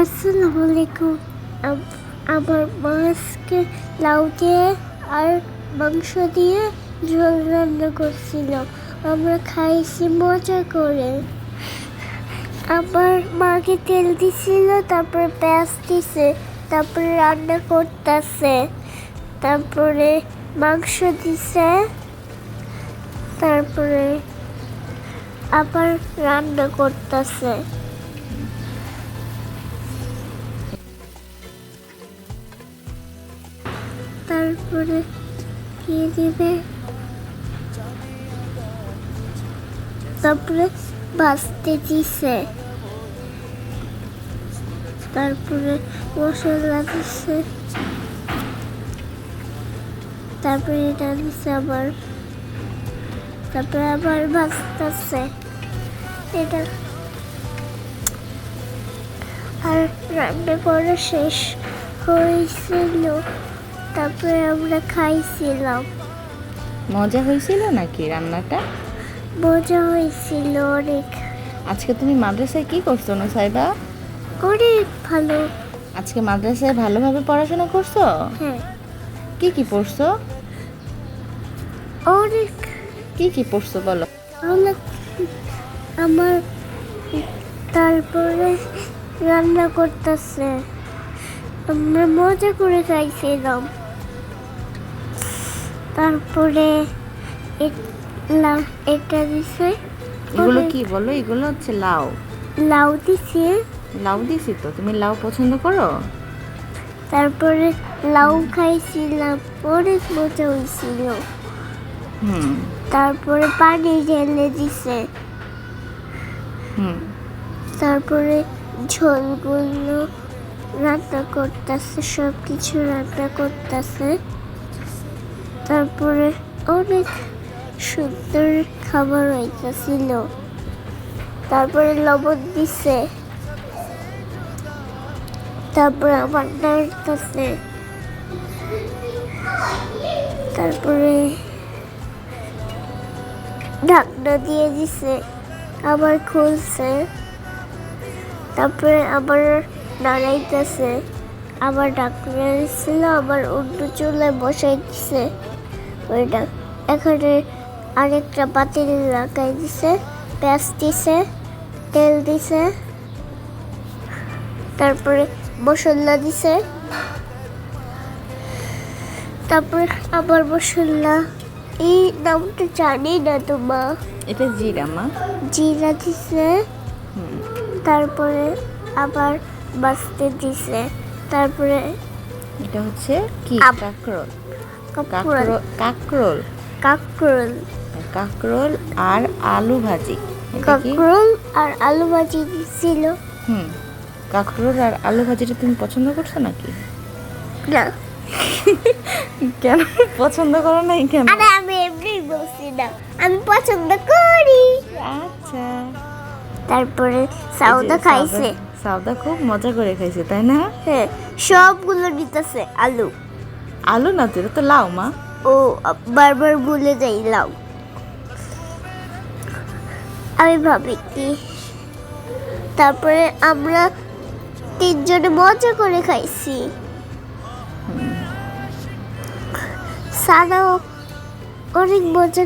আসসালামু আলাইকুম। আমার মা আজকে লাউ দিয়ে আর মাংস দিয়ে ঝোল রান্না করছিল, আমরা খাইছি মজা করে। আমার মাকে তেল দিছিল, তারপরে পেঁয়াজ দিছে, তারপরে রান্না করতেছে, তারপরে মাংস দিছে, তারপরে আবার রান্না করতেছে। তারপরে কি দিবে, তারপরে ভাজতে দিছে, তারপরে মশলা দিছে, তারপরে এটা দিছে আবার, তারপরে আবার ভাজতেছে এটা। আর রান্না করা শেষ হয়েছিল, তারপরে আমরা খাইছিলাম। মজা হয়েছিল নাকি রান্নাটা? মজা হয়েছিল অনেক। আজকে তুমি মাদ্রাসায় কি করছো নুসাইবা? অনেক ভালো। আজকে মাদ্রাসায় ভালোভাবে পড়াশোনা করছো? হ্যাঁ, কি পড়ছো? অনেক কি পড়ছো বলো? অনেক। আমার তারপরে রান্না করতেছে, আমরা মজা করে খাইছিলাম। তারপরে এটা দিছে। এগুলো কি বলো? এগুলো হচ্ছে লাউ। লাউ দিছে। লাউ দিছি তো, তুমি লাউ পছন্দ করো? তারপরে লাউ খাইছিলাম, অনেক মজা হয়েছিল। তারপরে পানি ঢেলে দিছে। তারপরে ঝোলগুলো রান্না করতেছে, সব কিছু রান্না করতেছে। তারপরে অনেক সুন্দর খাবার হইতেছিল। তারপরে লবণ দিছে, তারপরে আবার নাড়তেছে, তারপরে ঢাকনা দিয়ে দিছে, আবার খুলছে, তারপরে আবার নাড়াইতেছে, আবার ঢাকনা দিছিল, আবার অন্য চুলায় বসাই দিছে ওইটা। এখানে আরেকটা পাতিল লাগাই দিছে, পেঁয়াজ দিছে, তেল দিছে, তারপরে মশলা দিছে, তারপরে আবার মশলা, এই নামটা জানি না তোমা। এটা জিরা মা। জিরা দিছে, তারপরে আবার বাছতে দিছে, তারপরে এটা হচ্ছে কি? কাকরোল। কাকরোল কাকরোল কাকরোল কাকরোল আর আলু ভাজি। কাকরোল আর আলু ভাজি দিছিল। কাকরোল আর আলু ভাজিটা তুমি পছন্দ করছো নাকি? না। কেন পছন্দ করো না? কেন? আরে আমি এমনি বলছি না, আমি পছন্দ করি। আচ্ছা। তারপরে সাউদা খাইছে। সাউদা খুব মজা করে খাইছে, তাই না? হ্যাঁ, সবগুলো নিতেছে। আলু আলু না তো, এটা তো লাউ মা। ও, বারবার ভুলে যাই লাউ। আমি ভাবি কি, তারপরে আমরা তিনজনে মজা করে খাইছি। সারাও অনেক মজা